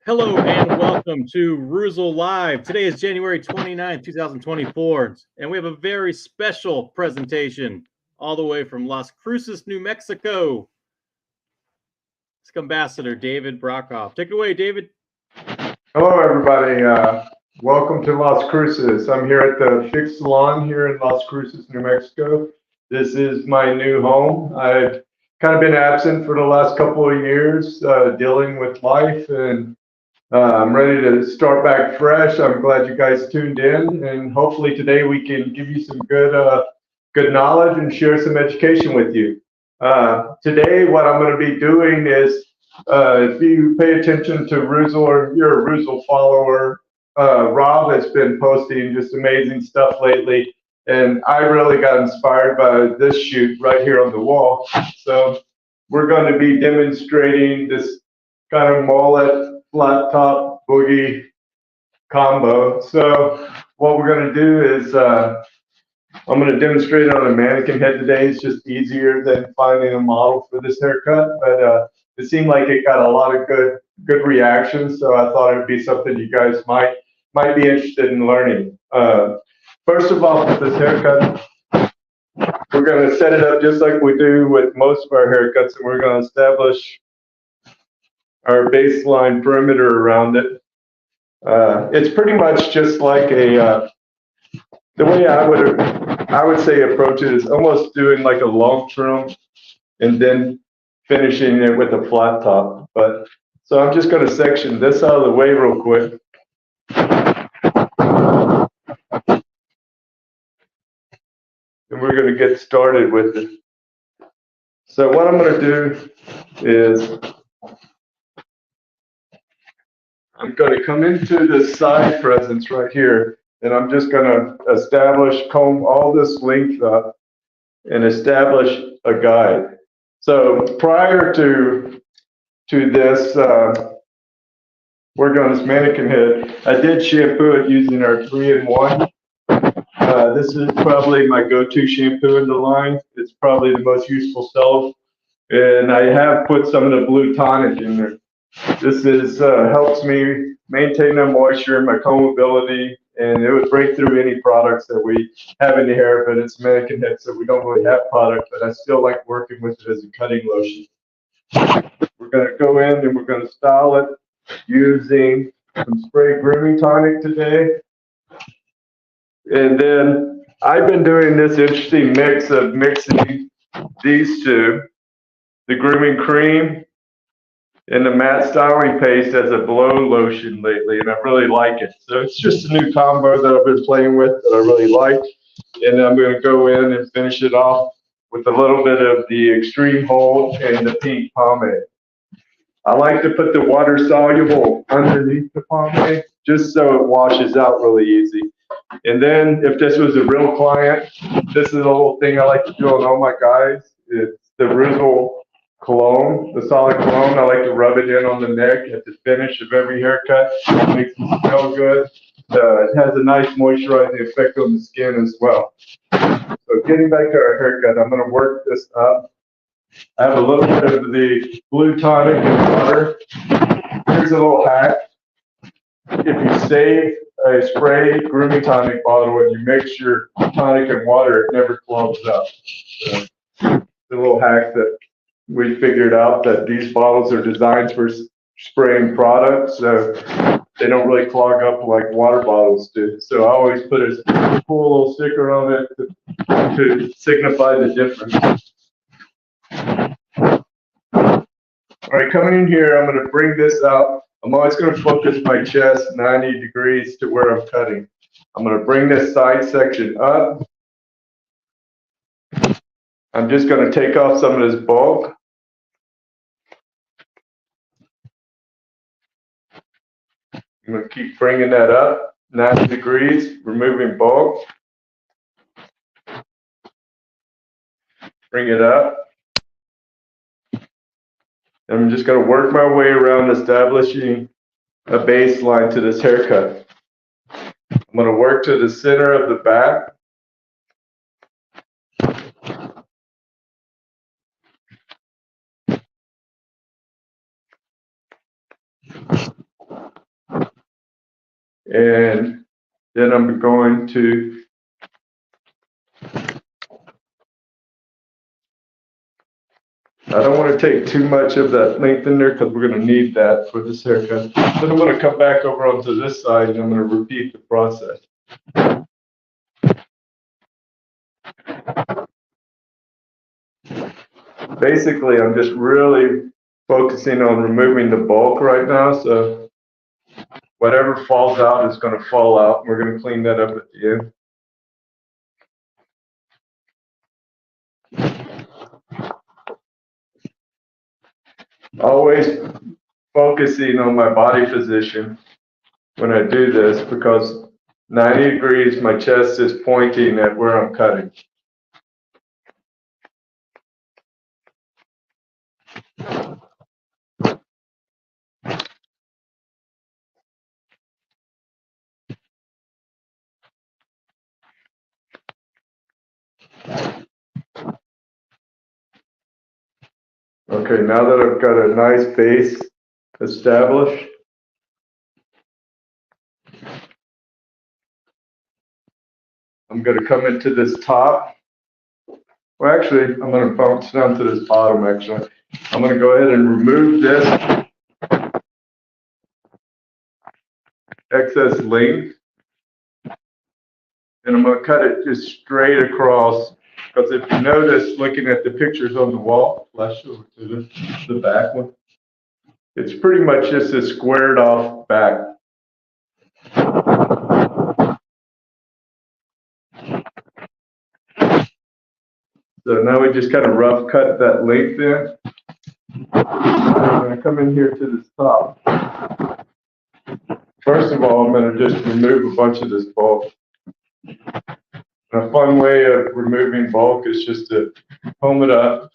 Hello and welcome to Reuzel Live. Today is January 29th, 2024, and we have a very special presentation all the way from Las Cruces, New Mexico. Scumbassador David Brockhoeft. Take it away, David. Hello, everybody. Welcome to Las Cruces. I'm here at the Fix Salon here in Las Cruces, New Mexico. This is my new home. I've kind of been absent for the last couple of years, dealing with life, and I'm ready to start back fresh. I'm glad you guys tuned in, and hopefully today we can give you some good knowledge and share some education with you. Today, what I'm going to be doing is, if you pay attention to Reuzel or you're a Reuzel follower, Rob has been posting just amazing stuff lately, and I really got inspired by this shoot right here on the wall. So we're going to be demonstrating this kind of mullet, flat top, boogie combo. So what we're going to do is I'm going to demonstrate it on a mannequin head today. It's just easier than finding a model for this haircut, but it seemed like it got a lot of good reactions. So I thought it would be something you guys might be interested in learning. First of all, with this haircut, we're going to set it up just like we do with most of our haircuts, and we're going to establish our baseline perimeter around it. It's pretty much just like the way I would say approach it is almost doing like a long trim and then finishing it with a flat top. But so I'm just going to section this out of the way real quick. And we're going to get started with it. So what I'm going to do is I'm going to come into this side presence right here, and I'm just going to comb all this length up and establish a guide. So prior to this, working on this mannequin head, I did shampoo it using our 3-in-1. This is probably my go-to shampoo in the line. It's probably the most useful stuff, and I have put some of the blue tonic in there. This is helps me maintain the moisture and my combability, and it would break through any products that we have in the hair, but it's mannequin head, so we don't really have product, but I still like working with it as a cutting lotion. We're going to go in and we're going to style it using some spray grooming tonic today. And then I've been doing this interesting mix of mixing these two, the grooming cream and the matte styling paste as a blow lotion lately, and I really like it. So it's just a new combo that I've been playing with that I really like. And I'm going to go in and finish it off with a little bit of the Extreme Hold and the pink pomade. I like to put the water soluble underneath the pomade just so it washes out really easy. And then if this was a real client, this is a little thing I like to do on all my guys. It's the Reuzel cologne, the solid cologne. I like to rub it in on the neck at the finish of every haircut. It makes me smell good. It has a nice moisturizing effect on the skin as well. So getting back to our haircut, I'm going to work this up. I have a little bit of the blue tonic and water. Here's a little hack. If you save a spray grooming tonic bottle and you mix your tonic and water, it never clogs up. So, the little hack that we figured out, that these bottles are designed for spraying products, so they don't really clog up like water bottles do. So I always put a cool little sticker on it to signify the difference. All right, coming in here, I'm going to bring this out. I'm always going to focus my chest 90 degrees to where I'm cutting. I'm going to bring this side section up. I'm just going to take off some of this bulk. I'm going to keep bringing that up 90 degrees, removing bulk. Bring it up. I'm just going to work my way around establishing a baseline to this haircut. I'm going to work to the center of the back. And then I'm going to I don't want to take too much of that length in there because we're going to need that for this haircut. Then I'm going to come back over onto this side and I'm going to repeat the process. Basically, I'm just really focusing on removing the bulk right now. So whatever falls out is going to fall out. We're going to clean that up at the end. Always focusing on my body position when I do this because 90 degrees, my chest is pointing at where I'm cutting. Okay, now that I've got a nice base established, I'm going to come into this top. Well, actually, I'm going to bounce down to this bottom, actually. I'm going to go ahead and remove this excess length. And I'm going to cut it just straight across. Because if you notice, looking at the pictures on the wall, flash over to the back one, it's pretty much just a squared off back. So now we just kind of rough cut that length in. I'm going to come in here to this top. First of all, I'm going to just remove a bunch of this bulk. A fun way of removing bulk is just to comb it up.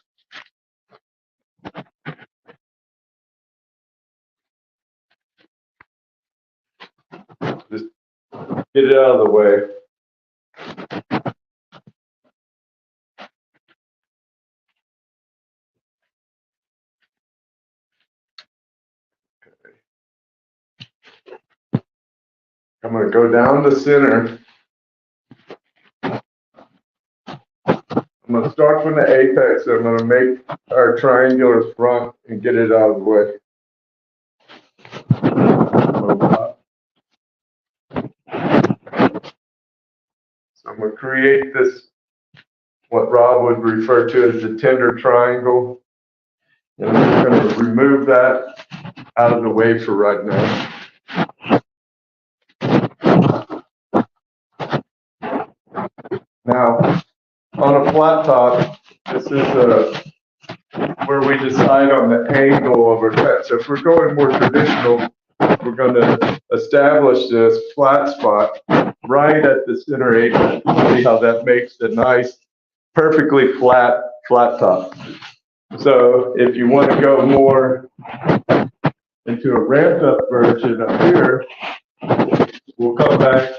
Just get it out of the way. I'm going to go down the center. I'm going to start from the apex. I'm going to make our triangular front and get it out of the way. So I'm going to create this, what Rob would refer to as the tender triangle. And I'm just going to remove that out of the way for right now. Now, on a flat top, this is where we decide on the angle of our cut. So if we're going more traditional, we're going to establish this flat spot right at the center apex. See how that makes a nice, perfectly flat top. So if you want to go more into a ramped up version up here, we'll come back.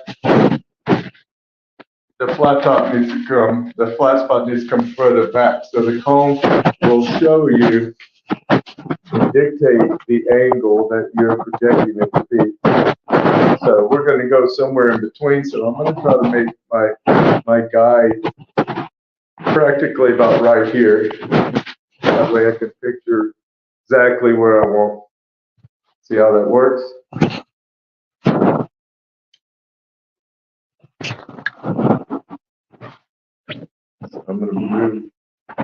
The flat top needs to come, the flat spot needs to come further back. So the comb will show you, dictate the angle that you're projecting it to be. So we're going to go somewhere in between. So I'm going to try to make my guide practically about right here. That way I can picture exactly where I want. See how that works? I'm going to move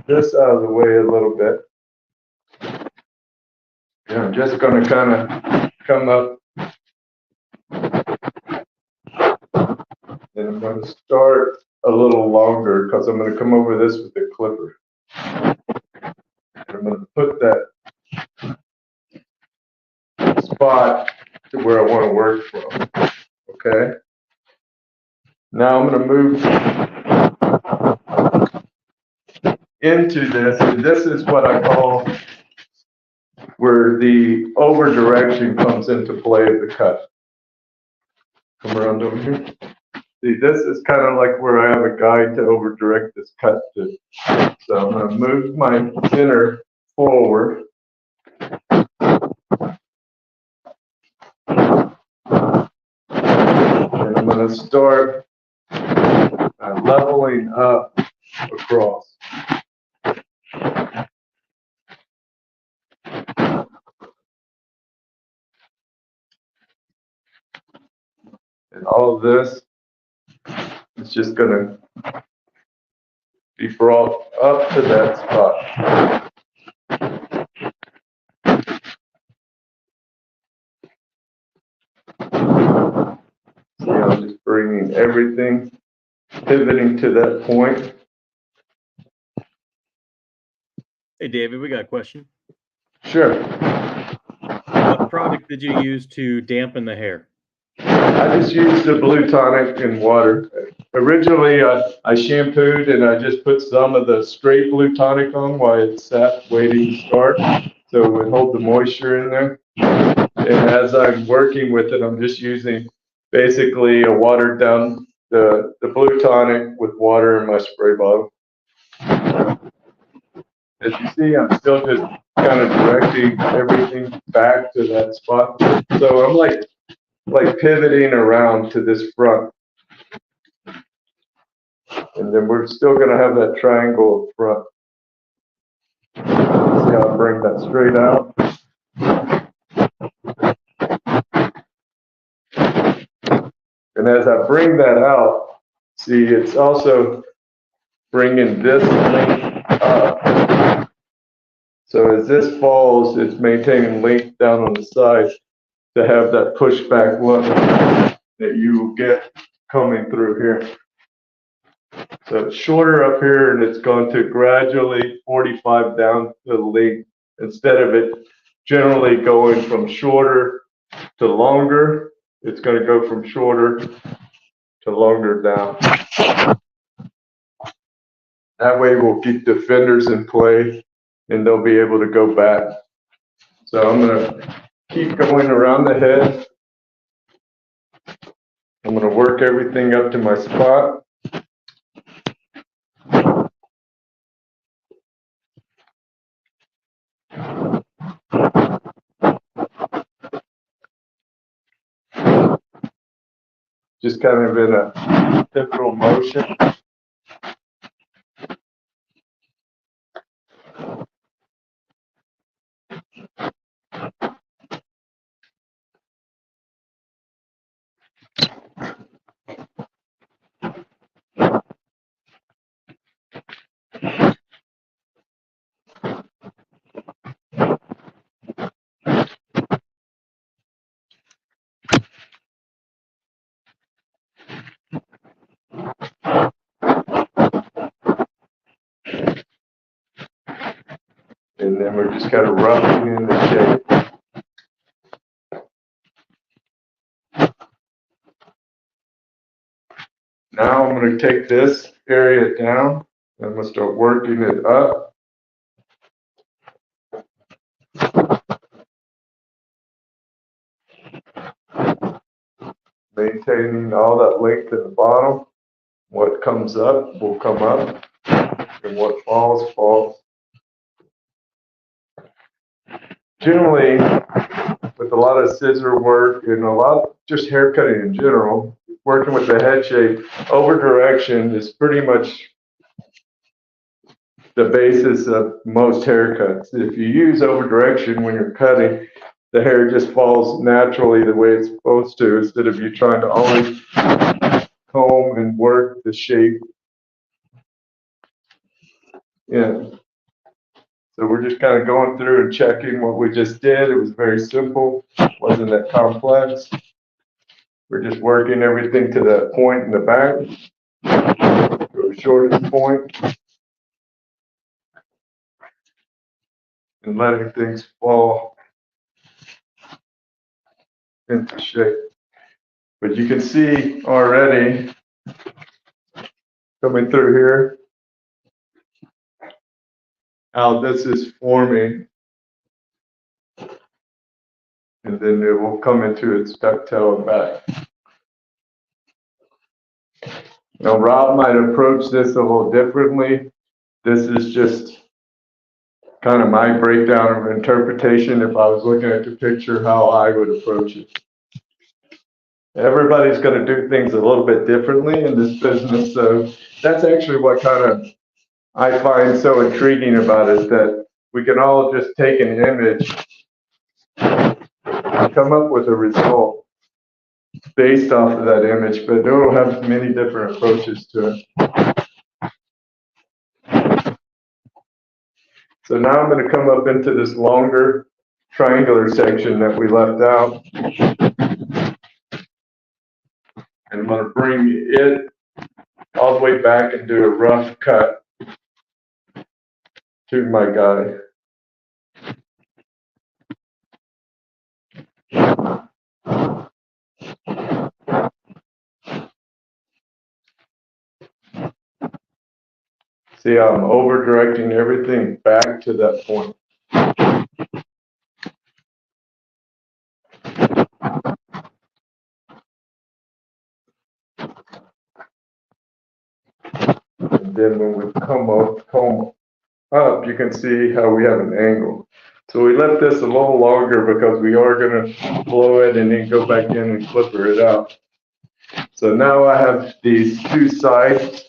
this out of the way a little bit. And I'm just going to kind of come up. And I'm going to start a little longer because I'm going to come over this with the clipper. And I'm going to put that spot to where I want to work from. Okay? Now I'm going to move into this, and this is what I call where the over direction comes into play of the cut. Come around over here. See, this is kind of like where I have a guide to over direct this cut to. So I'm going to move my center forward. going to start leveling up across. And all of this is just going to be brought up to that spot. See, I'm just bringing everything, pivoting to that point. Hey, David, we got a question. Sure. What product did you use to dampen the hair? I just used the blue tonic and water. Originally, I shampooed and I just put some of the straight blue tonic on while it sat waiting to start, so it would hold the moisture in there. And as I'm working with it, I'm just using basically a watered down the blue tonic with water in my spray bottle. As you see, I'm still just kind of directing everything back to that spot. So I'm like pivoting around to this front. And then we're still going to have that triangle up front. See how I bring that straight out? And as I bring that out, see, it's also bringing this length up. So as this falls, it's maintaining length down on the side to have that pushback look that you will get coming through here. So it's shorter up here, and it's going to gradually 45 down to the length instead of it generally going from shorter to longer. It's going to go from shorter to longer down. That way we'll keep the fenders in play and they'll be able to go back. So I'm going to keep going around the head. I'm going to work everything up to my spot. Just kind of in a pivotal motion. And then we're just kind of roughing in the shape. Now I'm going to take this area down. I'm going to start working it up. Maintaining all that length at the bottom. What comes up will come up, and what falls, falls. Generally, with a lot of scissor work and a lot just haircutting in general, working with the head shape, over direction is pretty much the basis of most haircuts. If you use over direction when you're cutting, the hair just falls naturally the way it's supposed to, instead of you trying to always comb and work the shape. Yeah. So we're just kind of going through and checking what we just did. It was very simple, wasn't that complex. We're just working everything to that point in the back, to the shortest point, and letting things fall into shape. But you can see already coming through here how this is forming, and then it will come into its ducktail and back. Now Rob might approach this a little differently. This is just kind of my breakdown of interpretation if I was looking at the picture, how I would approach it. Everybody's going to do things a little bit differently in this business. So that's actually what kind of I find so intriguing about it, that we can all just take an image and come up with a result based off of that image, but it will have many different approaches to it. So now I'm going to come up into this longer triangular section that we left out. And I'm going to bring it all the way back and do a rough cut to my guy. See how I'm over directing everything back to that point. And then when we come up, you can see how we have an angle. So we left this a little longer because we are going to blow it and then go back in and clipper it out. So now I have these two sides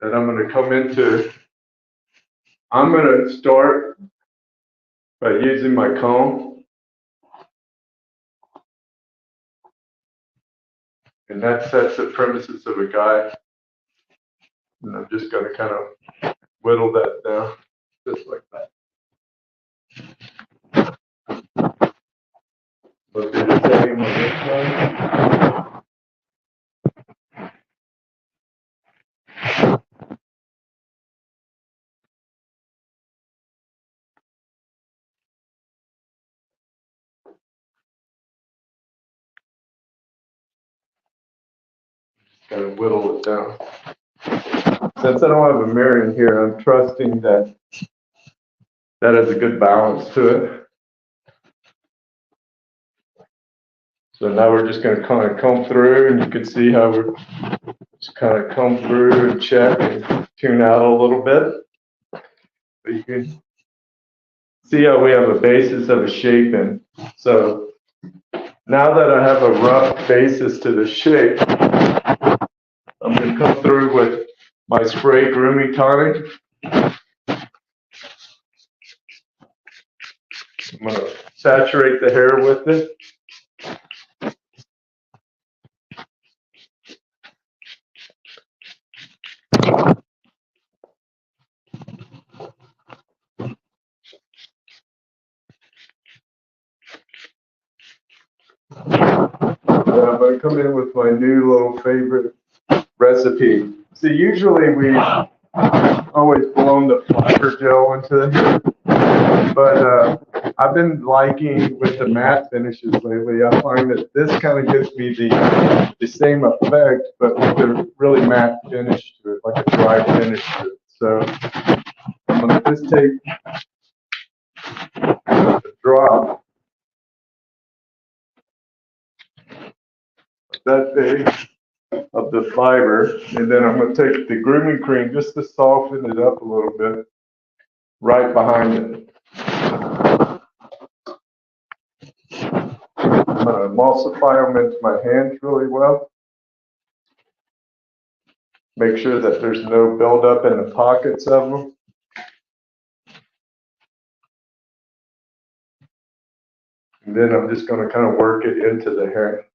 that I'm going to come into. I'm going to start by using my comb. And that sets the premises of a guy. And I'm just going to kind of whittle that down, just like that. We'll do the same on this one. Just kind of whittle it down. Since I don't have a mirror in here, I'm trusting that that has a good balance to it. So now we're just going to kind of comb through, and you can see how we're just kind of comb through and check and tune out a little bit. But you can see how we have a basis of a shape in. So now that I have a rough basis to the shape, I'm going to come through with my spray grooming tonic. I'm going to saturate the hair with it. I'm going to come in with my new little favorite recipe. So usually we always blown the fiber gel into the hair, but I've been liking with the matte finishes lately. I find that this kind of gives me the same effect, but with a really matte finish to it, like a dry finish to it. So I'm going to just take a drop that big of the fiber, and then I'm going to take the grooming cream just to soften it up a little bit right behind it. I'm going to emulsify them into my hands really well. Make sure that there's no buildup in the pockets of them. And then I'm just going to kind of work it into the hair.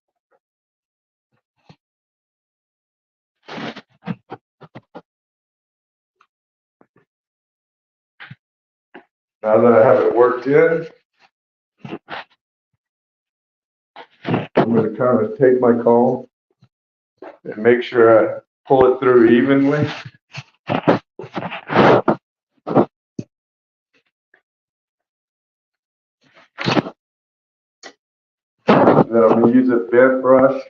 Now that I have it worked in, I'm going to kind of take my comb and make sure I pull it through evenly. And then I'm going to use a bent brush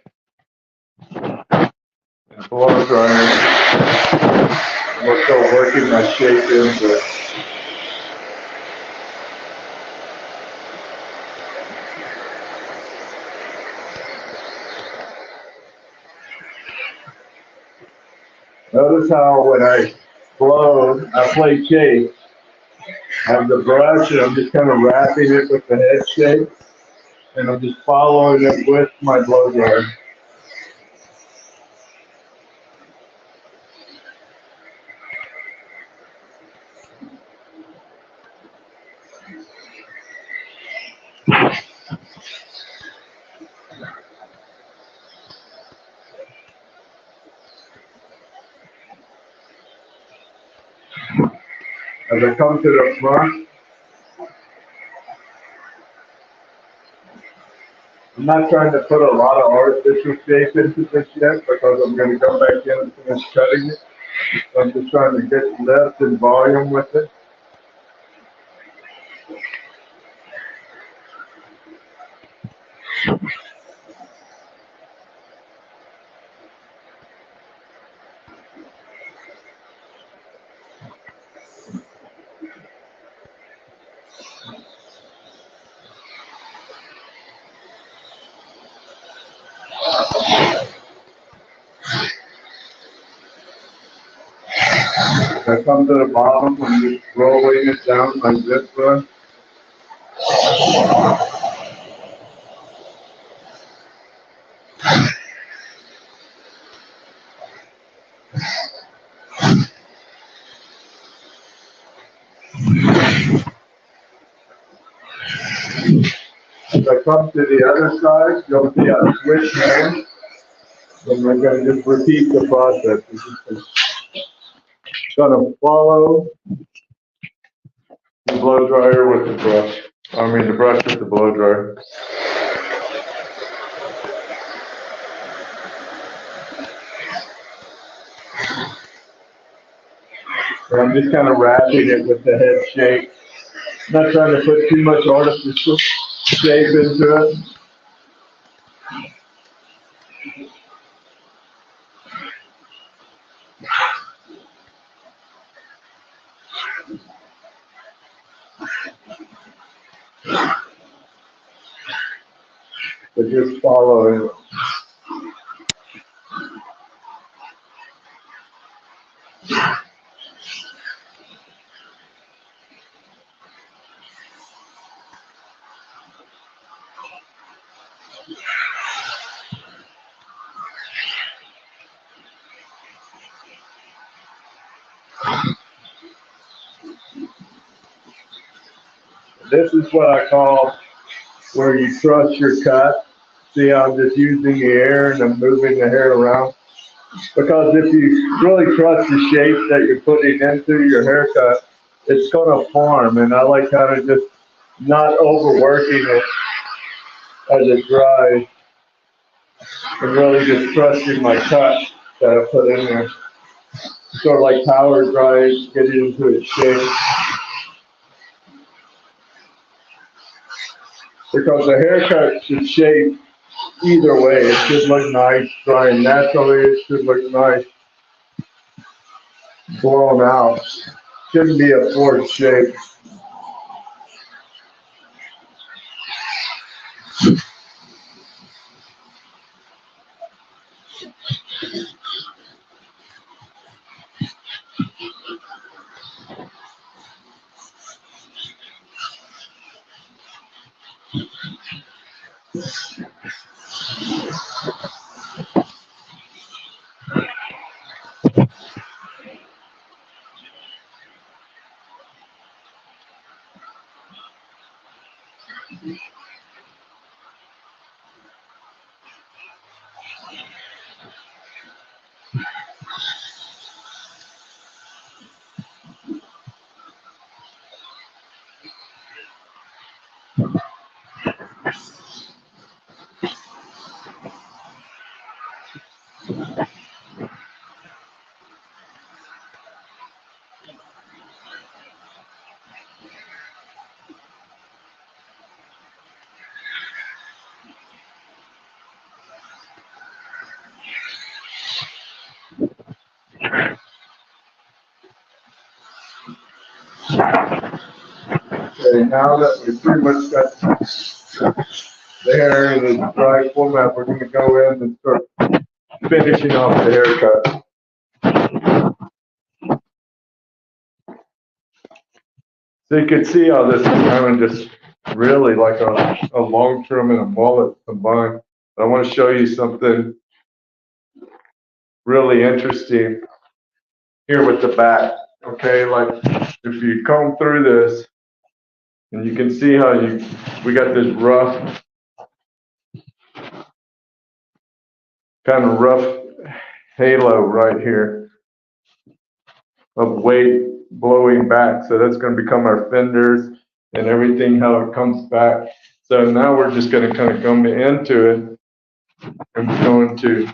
and blow dryer. I'm going to start working my shape into it. Notice how when I blow, I play shape. I have the brush and I'm just kind of wrapping it with the head shape. and I'm just following it with my blow dryer. As I come to the front, I'm not trying to put a lot of artificial shape into this yet because I'm going to go back in and finish cutting it. So I'm just trying to get less in volume with it. As I come to the bottom, I'm just rolling it down like this one. As I come to the other side, you'll see I switch hands, and we're going to just repeat the process. We're just going to follow the blow dryer with the brush. The brush with the blow dryer. And I'm just kind of wrapping it with the head shape. Not trying to put too much artificial shape into it. But just follow it. This is what I call where you trust your cut. See how I'm just using the air and I'm moving the hair around. Because if you really trust the shape that you're putting into your haircut, it's going to form. And I like kind of just not overworking it as it dries and really just trusting my cut that I put in there. Sort of like power dries, getting into its shape. Because the haircut should shape either way. It should look nice drying naturally. It should look nice blown out. Shouldn't be a forced shape. Okay, now that we've pretty much got the hair in the dry format, we're going to go in and start finishing off the haircut. So you can see how this is kind of just really like a long trim and a mullet combined. But I want to show you something really interesting here with the back. Okay, like if you comb through this, and you can see how we got this rough, kind of rough halo right here of weight blowing back. So that's going to become our fenders and everything, how it comes back. So now we're just going to kind of come into it, and we're going to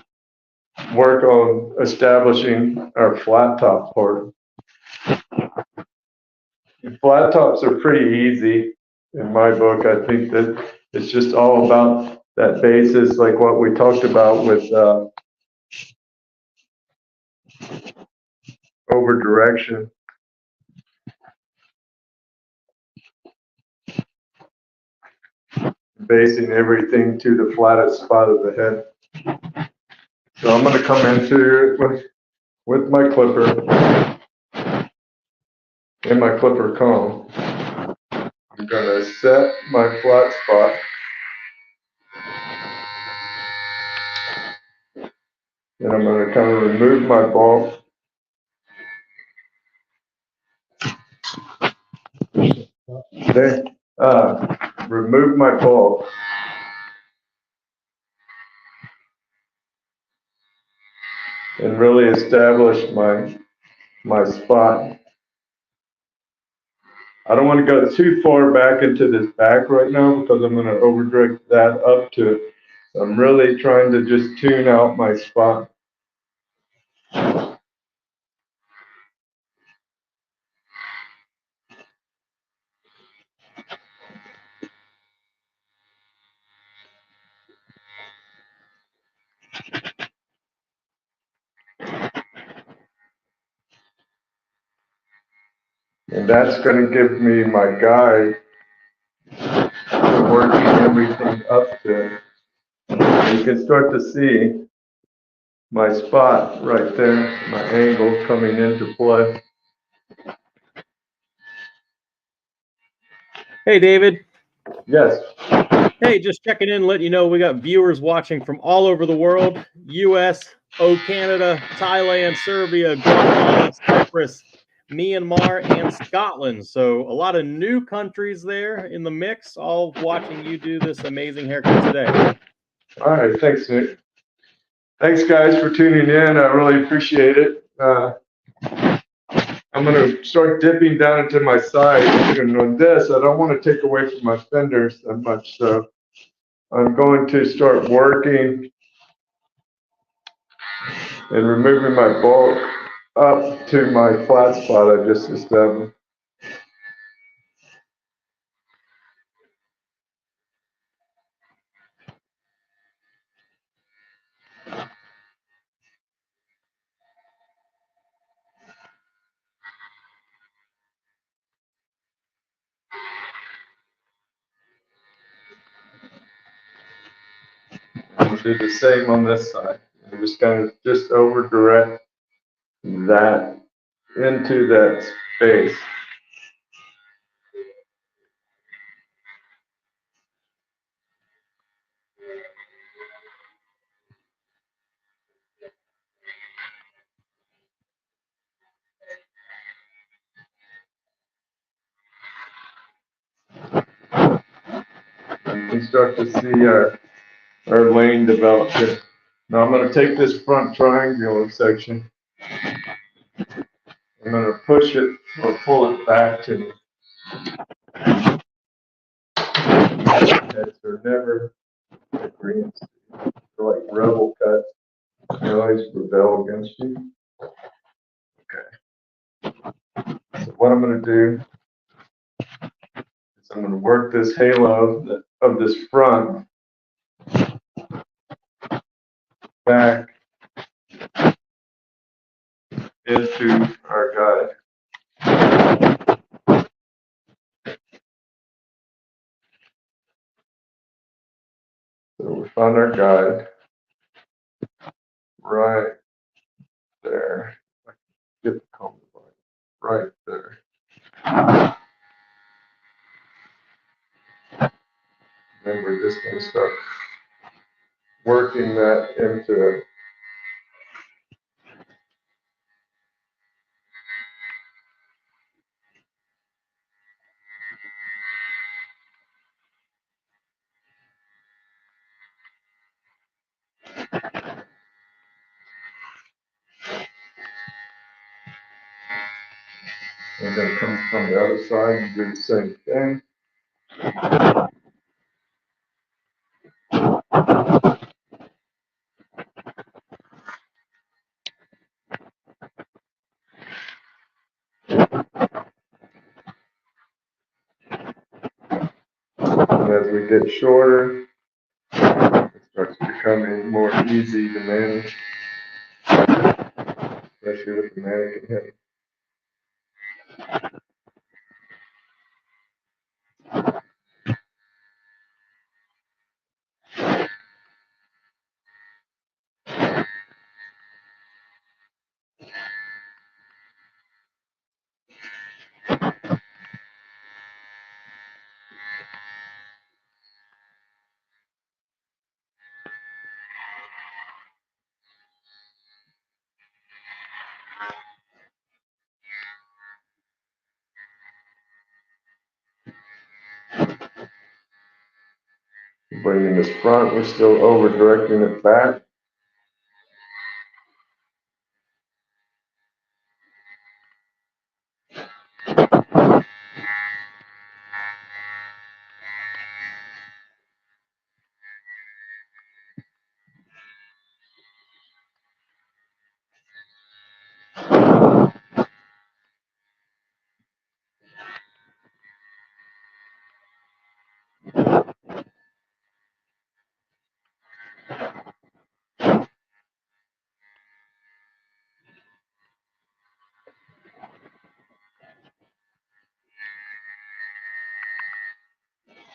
work on establishing our flat top part. Flat tops are pretty easy in my book. I think that it's just all about that basis, like what we talked about with over direction. Basing everything to the flattest spot of the head. So I'm going to come into it with my clipper and my clipper comb. I'm going to set my flat spot. And I'm going to kind of remove my bulk. Okay. Remove my bulk. And really establish my spot. I don't want to go too far back into this back right now because I'm going to over direct that up to it. So I'm really trying to just tune out my spot. And that's going to give me my guide for working everything up to. You can start to see my spot right there, my angle coming into play. Hey, David. Yes. Hey, just checking in, letting you know we got viewers watching from all over the world: U.S., Canada, Thailand, Serbia, Guatemala, Cyprus, Myanmar, and Scotland. So a lot of new countries there in the mix, all watching you do this amazing haircut today. All right. Thanks, Nick. Thanks, guys, for tuning in. I really appreciate it. I'm going to start dipping down into my side. And on this, I don't want to take away from my fenders that much. So I'm going to start working and removing my bulk up to my flat spot I just established. We'll do the same on this side. I'm just going to just over direct that into that space. You can start to see our lane develop here. Now I'm going to take this front triangular section. I'm going to push it or pull it back to me. Heads are never agreeing. They're like rebel cuts. They always rebel against you. Okay. So what I'm going to do is I'm going to work this halo of this front back into our guide. So we found our guide right there. Get the comb right there. then we're just going to start working that into it. And then come from the other side and do the same thing. And as we get shorter, it starts becoming more easy to manage, especially with the mannequin head. Bringing this front, we're still over directing it back.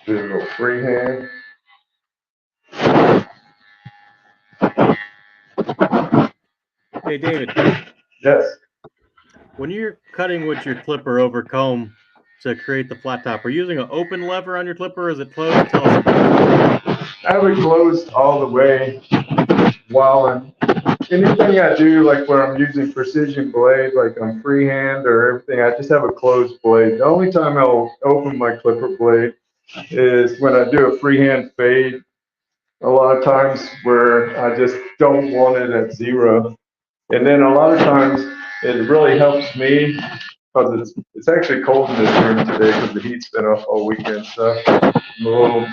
Do a little freehand. Hey, David. Yes. When you're cutting with your clipper over comb to create the flat top, are you using an open lever on your clipper or is it closed? Tell us about it. I have it closed all the way while anything I do, like when I'm using precision blade, like on freehand or everything, I just have a closed blade. The only time I'll open my clipper blade is when I do a freehand fade. A lot of times where I just don't want it at 0. And then a lot of times it really helps me because it's actually cold in this room today because the heat's been up all weekend, so I'm a little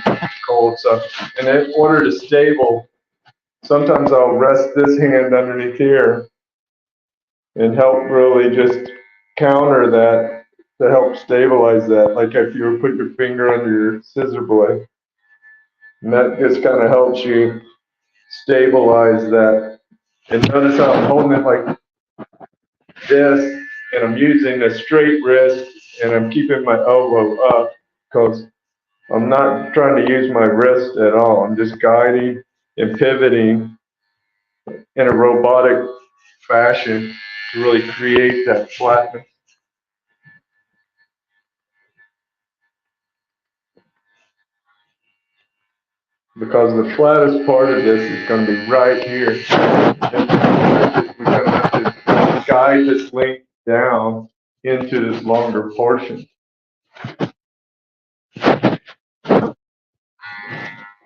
cold. So, and in order to stable, sometimes I'll rest this hand underneath here and help really just counter that to help stabilize that. Like if you were put your finger under your scissor blade, and that just kind of helps you stabilize that. And notice how I'm holding it like this, and I'm using a straight wrist, and I'm keeping my elbow up because I'm not trying to use my wrist at all. I'm just guiding and pivoting in a robotic fashion to really create that flatness. Because the flattest part of this is going to be right here. And we're going to have to guide this length down into this longer portion.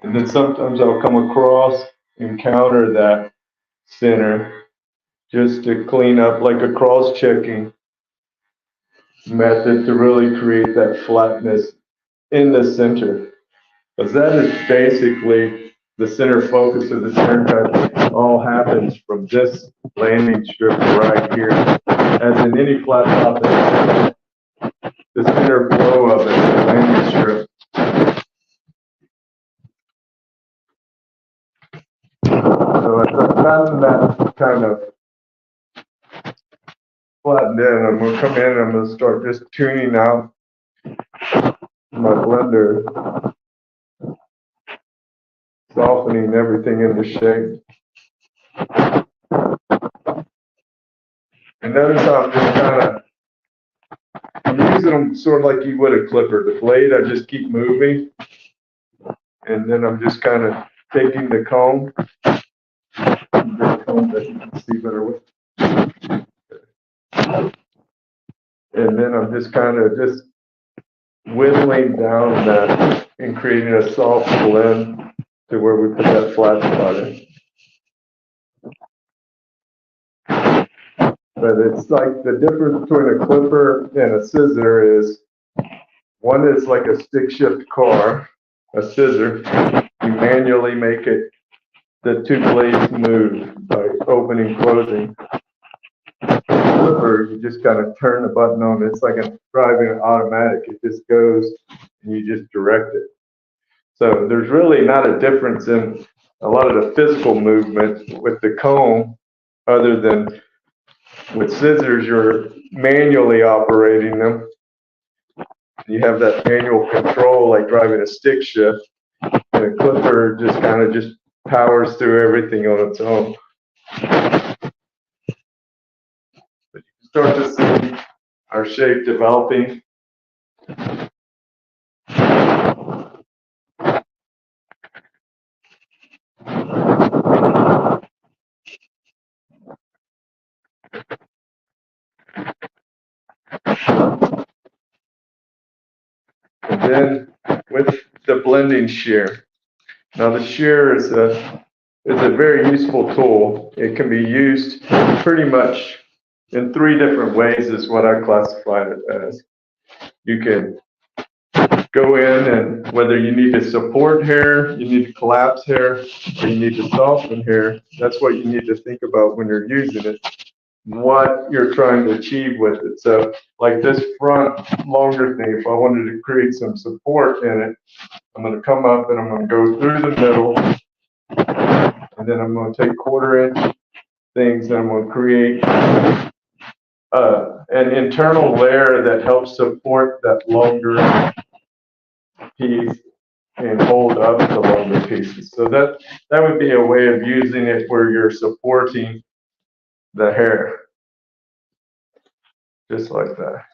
And then sometimes I'll come across and counter that center just to clean up, like a cross-checking method to really create that flatness in the center. Because that is basically the center focus of the haircut. All happens from this landing strip right here. As in any flat top, the center flow of it, the landing strip. So as I've gotten that kind of flattened in, I'm going to come in and I'm going to start just tuning out my blender, softening everything into shape. And notice how I'm just kind of, I'm using them sort of like you would a clipper. The blade, I just keep moving. and then I'm just kind of taking the comb that you can see better with, and then I'm just kind of just whittling down that and creating a soft blend to where we put that flat spot in. But it's like the difference between a clipper and a scissor is one is like a stick shift car, a scissor, you manually make it, the two blades move by opening, closing. Clipper, you just kind of turn the button on. It's like a driving automatic. It just goes and you just direct it. So there's really not a difference in a lot of the physical movement with the comb, other than with scissors, you're manually operating them. You have that manual control like driving a stick shift, and a clipper just kind of just powers through everything on its own. But you can start to see our shape developing. And then with the blending shear. Now the shear is a very useful tool. It can be used pretty much in three different ways is what I classify it as. You can go in and whether you need to support hair, you need to collapse hair, or you need to soften hair, that's what you need to think about when you're using it, what you're trying to achieve with it. So like this front longer thing, if I wanted to create some support in it, I'm going to come up and I'm going to go through the middle, and then I'm going to take 1/4 inch things and I'm going to create an internal layer that helps support that longer piece and hold up the longer pieces. So that would be a way of using it where you're supporting the hair, just like that.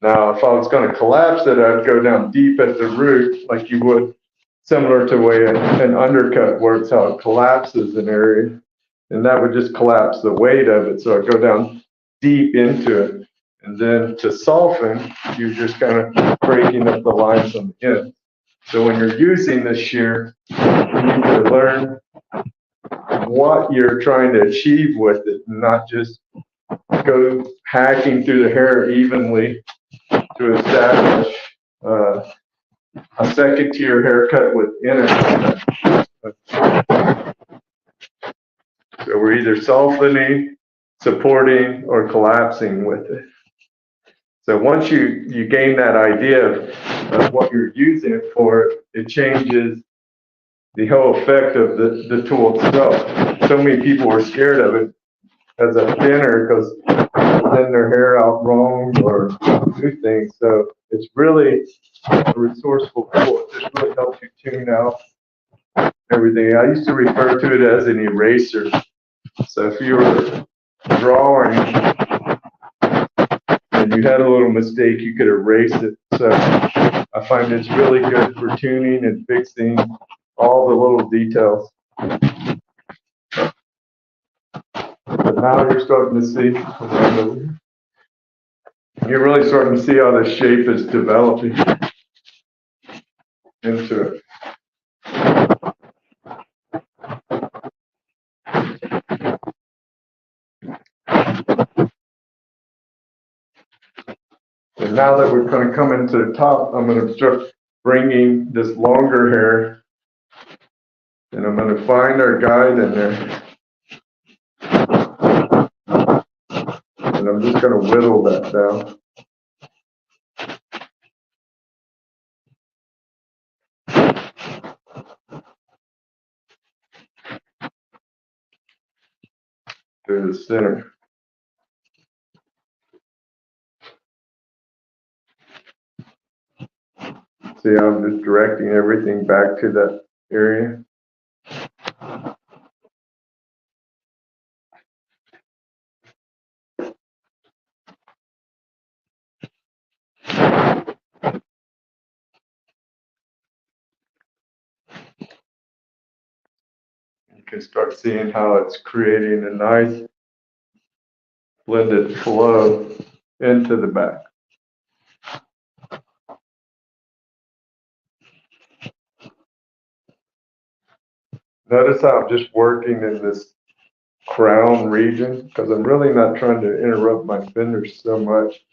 Now, if I was going to collapse it, I'd go down deep at the root like you would, similar to the way an undercut works, how it collapses an area. And that would just collapse the weight of it. So I'd go down deep into it. And then to soften, you're just kind of breaking up the lines on the end. So when you're using this shear, you need to learn what you're trying to achieve with it, and not just go hacking through the hair evenly to establish a second tier haircut within it. So we're either softening, supporting, or collapsing with it. So once you gain that idea of what you're using it for, it changes the whole effect of the tool itself. So many people are scared of it as a thinner because thin their hair out wrong or do things. So it's really a resourceful tool. It just really helps you tune out everything. I used to refer to it as an eraser. So if you were drawing and you had a little mistake, you could erase it. So I find it's really good for tuning and fixing all the little details. But now you're starting to see, you're really starting to see how the shape is developing into it. And now that we're going to come into the top, I'm going to start bringing this longer hair, and I'm going to find our guide in there. And I'm just going to whittle that down. To the center. See how I'm just directing everything back to that area. can start seeing how it's creating a nice blended flow into the back. Notice how I'm just working in this crown region because I'm really not trying to interrupt my fenders so much.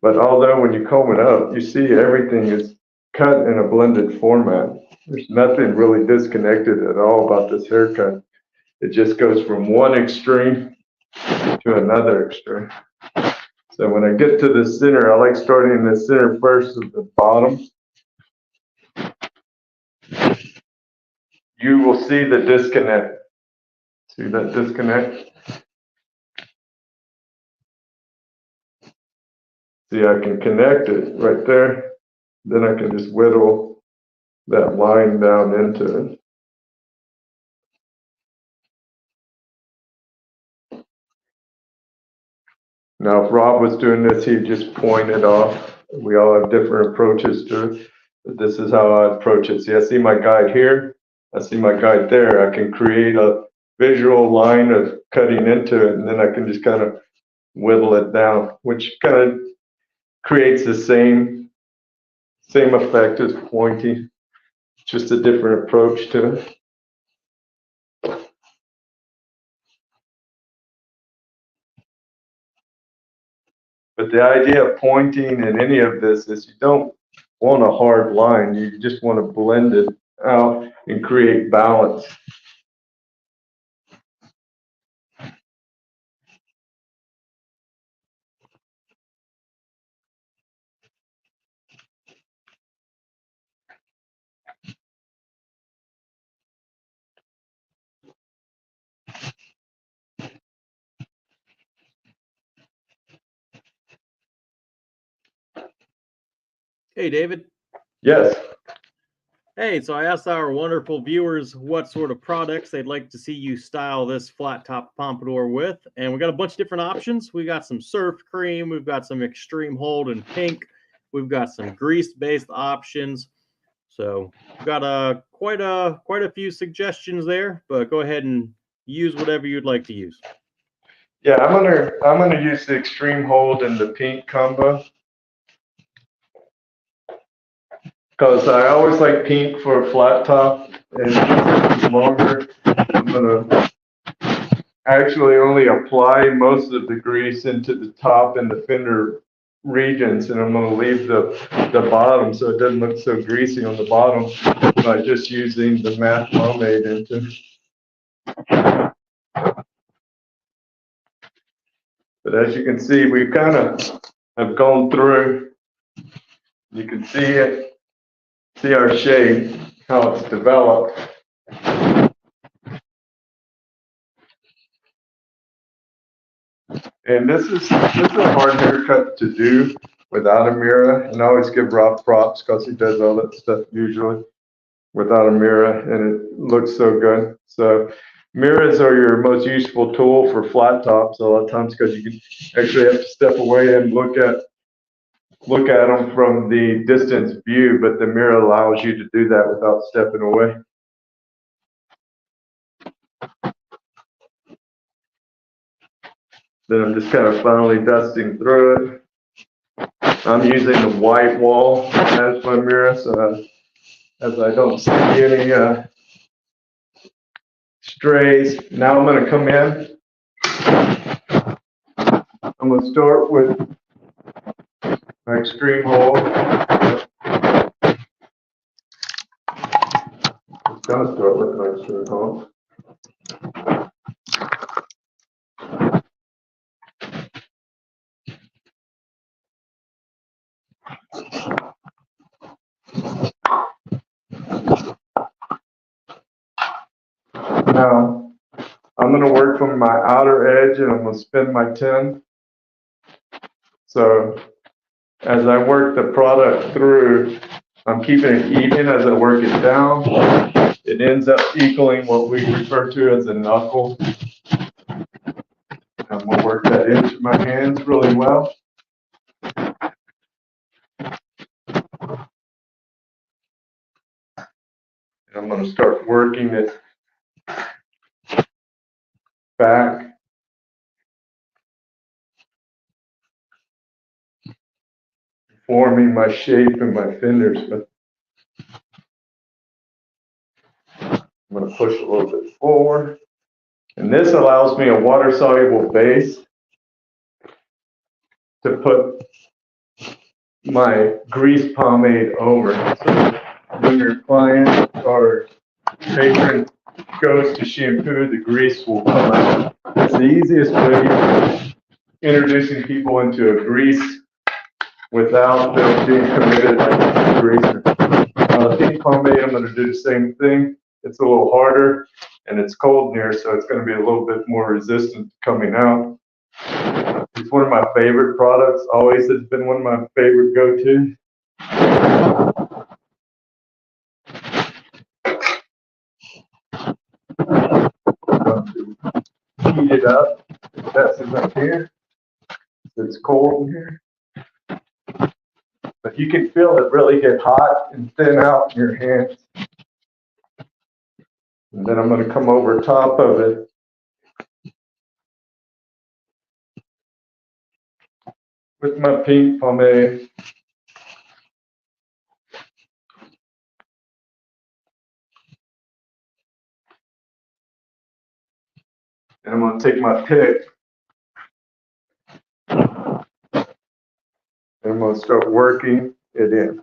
But although when you comb it up, you see everything is cut in a blended format. There's nothing really disconnected at all about this haircut. It just goes from one extreme to another extreme. So when I get to the center, I like starting in the center first at the bottom. You will see the disconnect. See that disconnect? See, I can connect it right there. Then I can just whittle that line down into it. Now, if Rob was doing this, he'd just point it off. We all have different approaches to it, but this is how I approach it. See, I see my guide here. I see my guide there. I can create a visual line of cutting into it, and then I can just kind of whittle it down, which kind of creates the same effect as pointing, just a different approach to it. But the idea of pointing in any of this is you don't want a hard line. You just want to blend it out and create balance. Hey, David. Yes. Hey, so I asked our wonderful viewers what sort of products they'd like to see you style this flat top pompadour with, and we got a bunch of different options. We got some surf cream, we've got some extreme hold in pink, we've got some grease-based options. So we've got quite a few suggestions there, but go ahead and use whatever you'd like to use. Yeah, I'm gonna use the extreme hold and the pink combo. Because I always like pink for a flat top, and it's longer. I'm gonna actually only apply most of the grease into the top and the fender regions, and I'm gonna leave the bottom so it doesn't look so greasy on the bottom by just using the matte pomade into. But as you can see, we kind of have gone through. You can see it. See our shade, how it's developed. And this is a hard haircut to do without a mirror. And I always give Rob props because he does all that stuff usually without a mirror, and it looks so good. So mirrors are your most useful tool for flat tops a lot of times because you can actually have to step away and look at them from the distance view, but the mirror allows you to do that without stepping away. Then I'm just kind of finally dusting through it. I'm using the white wall as my mirror, so as I don't see any strays. Now I'm going to come in. I'm going to start with my extreme hold. I'm going to start with my extreme hold. Now, I'm going to work from my outer edge and I'm going to spin my 10. So as I work the product through, I'm keeping it even as I work it down. It ends up equaling what we refer to as a knuckle. I'm going to work that into my hands really well. And I'm going to start working it back. Forming my shape and my fingers, but I'm going to push a little bit forward. And this allows me a water-soluble base to put my grease pomade over. So when your client or patron goes to shampoo, the grease will come out. It's the easiest way of introducing people into a grease without them being committed like a greaser. Pink pomade, I'm going to do the same thing. It's a little harder and it's cold in here, so it's going to be a little bit more resistant coming out. It's one of my favorite products. Always has been one of my favorite go-to. Heat it up as best as I can. It's cold in here. But you can feel it really get hot and thin out in your hands. And then I'm going to come over top of it. With my pink pomade. And I'm going to take my pick. And I'm going to start working it in.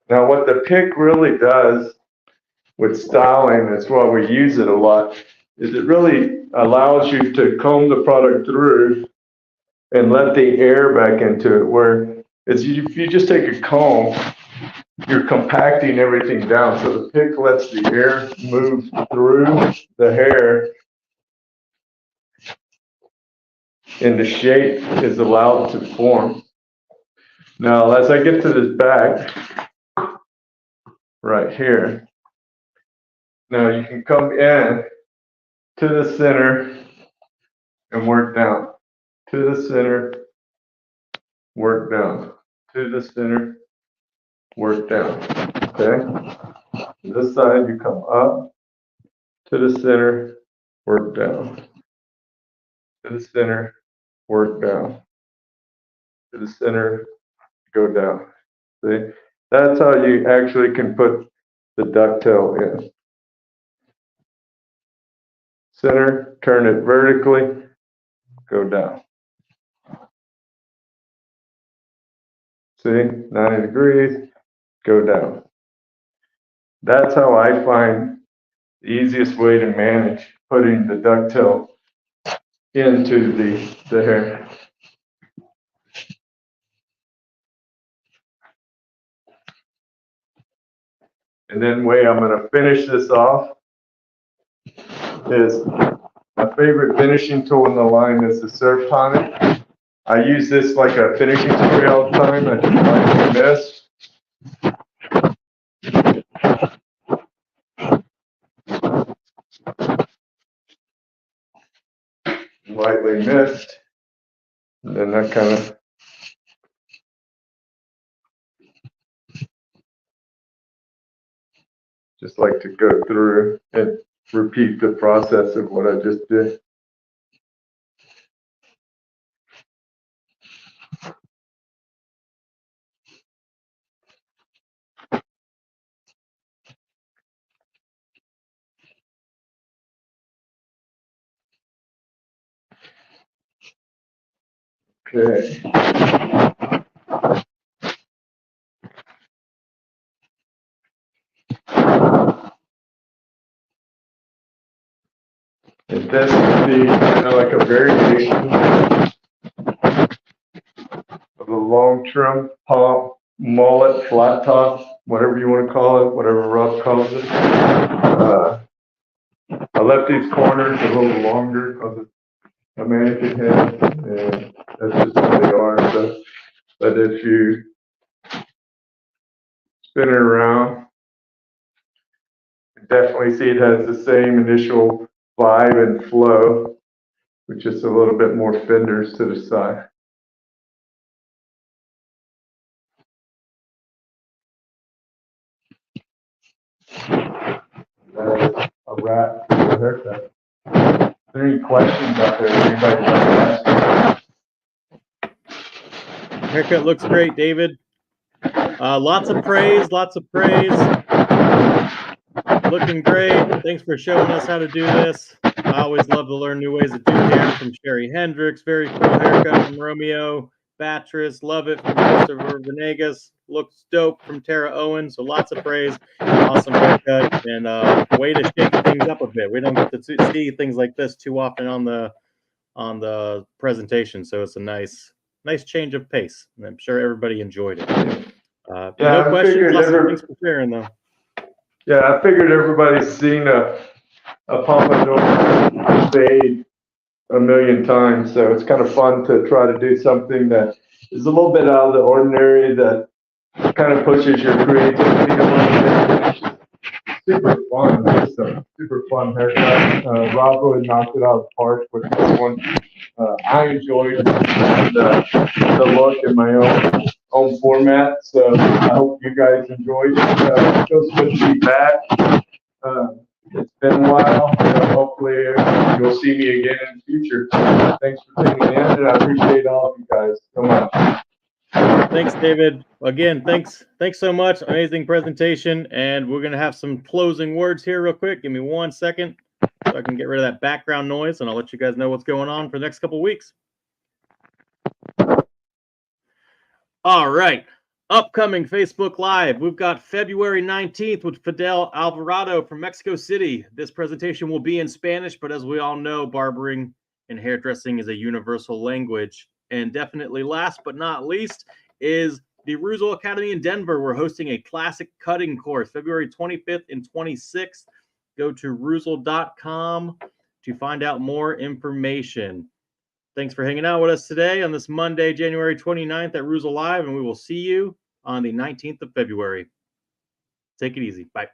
Now what the pick really does with styling, that's why we use it a lot, is it really allows you to comb the product through and let the air back into it, where if you just take a comb, you're compacting everything down. So the pick lets the air move through the hair and the shape is allowed to form. Now, as I get to this back, right here, now you can come in to the center and work down. To the center, work down. To the center, work down. Okay? This side, you come up to the center, work down. To the center, work down. To the center, go down. See? That's how you actually can put the ducktail in. Center, turn it vertically, go down. See, 90 degrees, go down. That's how I find the easiest way to manage putting the ducktail into the hair. And then the way I'm going to finish this off is my favorite finishing tool in the line is the Surf Tonic. I use this like a finishing spray all the time. I just lightly mist. Lightly mist. And then that kind of just like to go through and repeat the process of what I just did. Okay. And this would be kind of like a variation of a long trim, pop, mullet, flat top, whatever you want to call it, whatever Rob calls it. I left these corners a little longer because of a mannequin head, and that's just what they are. So But if you spin it around, you definitely see it has the same initial vibe and flow, with just a little bit more fenders to the side. That is a wrap for the haircut. Are there any questions out there? Anybody like to ask? Haircut looks great, David. Lots of praise. Looking great. Thanks for showing us how to do this. I always love to learn new ways to do hair from Sherry Hendricks. Very cool haircut from Romeo Batris. Love it from Christopher Venegas. Looks dope from Tara Owen. So lots of praise. Awesome haircut and way to shake things up a bit. We don't get to see things like this too often on the presentation. So it's a nice change of pace. And I'm sure everybody enjoyed it. No questions. Thanks for sharing though. Yeah, I figured everybody's seen a pompadour fade a million times, so it's kind of fun to try to do something that is a little bit out of the ordinary, that kind of pushes your creativity a little bit. Super fun, just a super fun haircut. Rob really knocked it out of the park with this one. I enjoyed the look in my own format, so I hope you guys enjoyed it. It feels good to be back. It's been a while. Hopefully you'll see me again in the future. Thanks for tuning in, and I appreciate all of you guys so much. Thanks, David. Again, thanks so much. Amazing presentation, and we're gonna have some closing words here real quick. Give me 1 second so I can get rid of that background noise, and I'll let you guys know what's going on for the next couple of weeks. All right. Upcoming Facebook Live, we've got February 19th with Fidel Alvarado from Mexico City. This presentation will be in Spanish, but as we all know, barbering and hairdressing is a universal language. And definitely last but not least is the Reuzel Academy in Denver. We're hosting a classic cutting course, February 25th and 26th. Go to reuzel.com to find out more information. Thanks for hanging out with us today on this Monday, January 29th at Reuzel Live, and we will see you on the 19th of February. Take it easy. Bye.